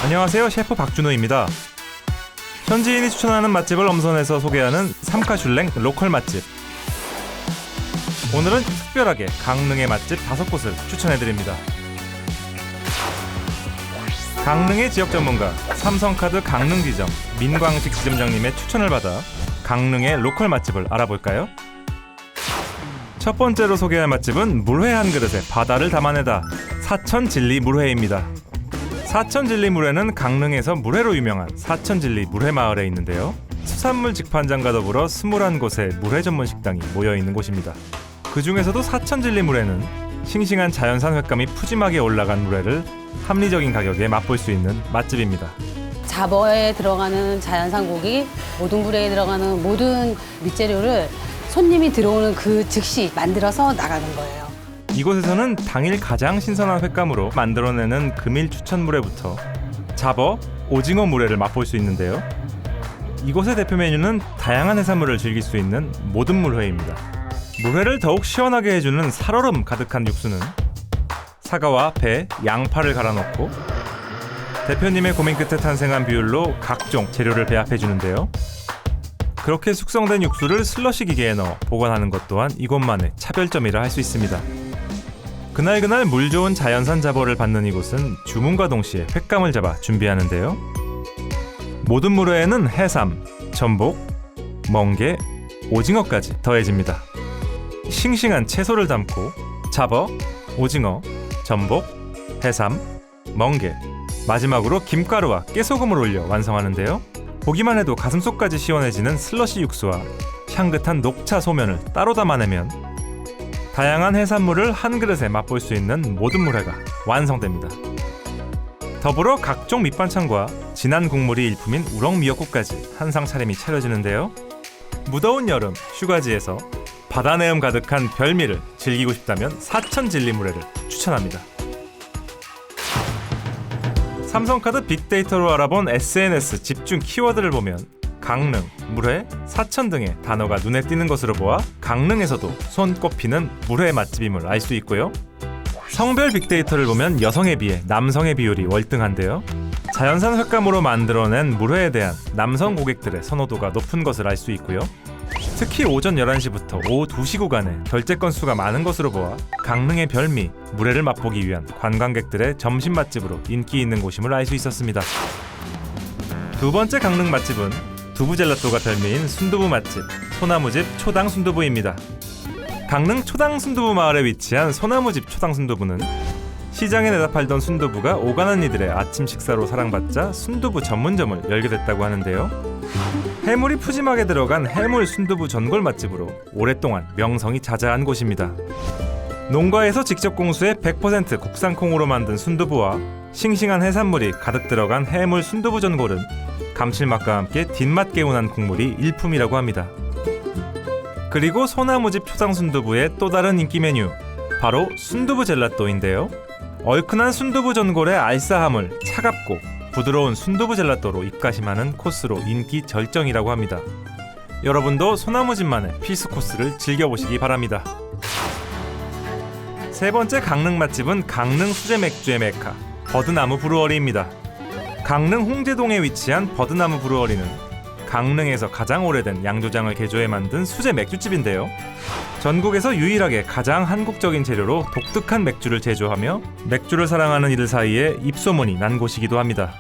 안녕하세요, 셰프 박준호입니다. 현지인이 추천하는 맛집을 엄선해서 소개하는 삼카슐랭 로컬 맛집. 오늘은 특별하게 강릉의 맛집 5곳을 추천해드립니다. 강릉의 지역 전문가 삼성카드 강릉지점 민광식 지점장님의 추천을 받아 강릉의 로컬 맛집을 알아볼까요? 첫 번째로 소개할 맛집은 물회 한 그릇에 바다를 담아내다 사천진리 물회입니다. 사천진리 물회는 강릉에서 물회로 유명한 사천진리 물회마을에 있는데요. 수산물 직판장과 더불어 21곳의 물회 전문 식당이 모여있는 곳입니다. 그 중에서도 사천진리 물회는 싱싱한 자연산 횟감이 푸짐하게 올라간 물회를 합리적인 가격에 맛볼 수 있는 맛집입니다. 잡어에 들어가는 자연산 고기, 모둠물회에 들어가는 모든 밑재료를 손님이 들어오는 그 즉시 만들어서 나가는 거예요. 이곳에서는 당일 가장 신선한 횟감으로 만들어내는 금일 추천 물회부터 잡어, 오징어 물회를 맛볼 수 있는데요. 이곳의 대표 메뉴는 다양한 해산물을 즐길 수 있는 모든 물회입니다. 물회를 더욱 시원하게 해주는 살얼음 가득한 육수는 사과와 배, 양파를 갈아 넣고 대표님의 고민 끝에 탄생한 비율로 각종 재료를 배합해주는데요. 그렇게 숙성된 육수를 슬러시 기계에 넣어 보관하는 것 또한 이곳만의 차별점이라 할 수 있습니다. 그날그날 물 좋은 자연산 잡어를 받는 이곳은 주문과 동시에 횟감을 잡아 준비하는데요. 모든 물회에는 해삼, 전복, 멍게, 오징어까지 더해집니다. 싱싱한 채소를 담고 잡어, 오징어, 전복, 해삼, 멍게, 마지막으로 김가루와 깨소금을 올려 완성하는데요. 보기만 해도 가슴속까지 시원해지는 슬러시 육수와 향긋한 녹차 소면을 따로 담아내면 다양한 해산물을 한 그릇에 맛볼 수 있는 모든 물회가 완성됩니다. 더불어 각종 밑반찬과 진한 국물이 일품인 우럭 미역국까지 한상 차림이 차려지는데요. 무더운 여름 휴가지에서 바다 내음 가득한 별미를 즐기고 싶다면 사천진리 물회를 추천합니다. 삼성카드 빅데이터로 알아본 SNS 집중 키워드를 보면 강릉, 물회, 사천 등의 단어가 눈에 띄는 것으로 보아 강릉에서도 손꼽히는 물회 맛집임을 알 수 있고요. 성별 빅데이터를 보면 여성에 비해 남성의 비율이 월등한데요. 자연산 횟감으로 만들어낸 물회에 대한 남성 고객들의 선호도가 높은 것을 알 수 있고요. 특히 오전 11시부터 오후 2시 구간에 결제 건수가 많은 것으로 보아 강릉의 별미, 물회를 맛보기 위한 관광객들의 점심 맛집으로 인기 있는 곳임을 알 수 있었습니다. 두 번째 강릉 맛집은 두부 젤라또가 별미인 순두부 맛집 소나무집 초당 순두부입니다. 강릉 초당 순두부 마을에 위치한 소나무집 초당 순두부는 시장에 내다 팔던 순두부가 오가는 이들의 아침 식사로 사랑받자 순두부 전문점을 열게 됐다고 하는데요. 해물이 푸짐하게 들어간 해물 순두부 전골 맛집으로 오랫동안 명성이 자자한 곳입니다. 농가에서 직접 공수해 100% 국산 콩으로 만든 순두부와 싱싱한 해산물이 가득 들어간 해물 순두부 전골은 감칠맛과 함께 뒷맛 개운한 국물이 일품이라고 합니다. 그리고 소나무집 초당 순두부의 또 다른 인기 메뉴, 바로 순두부 젤라또인데요. 얼큰한 순두부 전골의 알싸함을 차갑고 부드러운 순두부 젤라또로 입가심하는 코스로 인기 절정이라고 합니다. 여러분도 소나무집만의 필수 코스를 즐겨보시기 바랍니다. 세 번째 강릉 맛집은 강릉 수제 맥주의 메카 버드나무 브루어리입니다. 강릉 홍제동에 위치한 버드나무 브루어리는 강릉에서 가장 오래된 양조장을 개조해 만든 수제 맥주집인데요. 전국에서 유일하게 가장 한국적인 재료로 독특한 맥주를 제조하며 맥주를 사랑하는 이들 사이에 입소문이 난 곳이기도 합니다.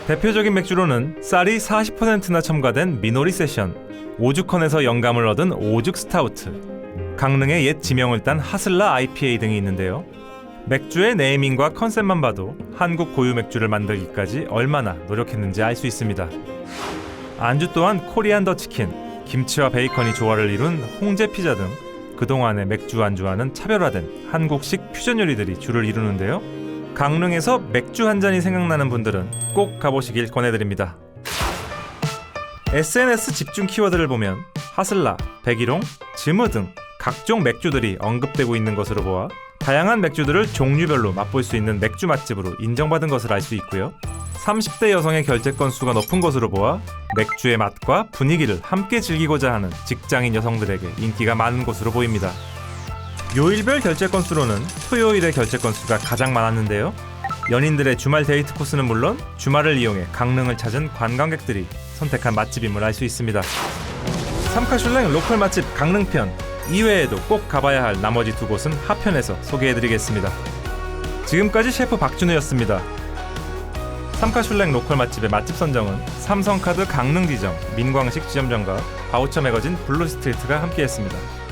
대표적인 맥주로는 쌀이 40%나 첨가된 미노리 세션, 오죽헌에서 영감을 얻은 오죽 스타우트, 강릉의 옛 지명을 딴 하슬라 IPA 등이 있는데요. 맥주의 네이밍과 컨셉만 봐도 한국 고유 맥주를 만들기까지 얼마나 노력했는지 알 수 있습니다. 안주 또한 코리안 더 치킨, 김치와 베이컨이 조화를 이룬 홍제 피자 등 그동안의 맥주 안주와는 차별화된 한국식 퓨전 요리들이 주를 이루는데요. 강릉에서 맥주 한 잔이 생각나는 분들은 꼭 가보시길 권해드립니다. SNS 집중 키워드를 보면 하슬라, 백일홍, 즈무 등 각종 맥주들이 언급되고 있는 것으로 보아 다양한 맥주들을 종류별로 맛볼 수 있는 맥주 맛집으로 인정받은 것을 알 수 있고요. 30대 여성의 결제 건수가 높은 것으로 보아 맥주의 맛과 분위기를 함께 즐기고자 하는 직장인 여성들에게 인기가 많은 곳으로 보입니다. 요일별 결제 건수로는 토요일의 결제 건수가 가장 많았는데요. 연인들의 주말 데이트 코스는 물론 주말을 이용해 강릉을 찾은 관광객들이 선택한 맛집임을 알 수 있습니다. 삼카슐랭 로컬 맛집 강릉편 이외에도 꼭 가봐야 할 나머지 두 곳은 하편에서 소개해드리겠습니다. 지금까지 셰프 박준우였습니다. 삼카슐랭 로컬 맛집의 맛집 선정은 삼성카드 강릉지점, 민광식 지점장과 바우처 매거진 블루스트리트가 함께했습니다.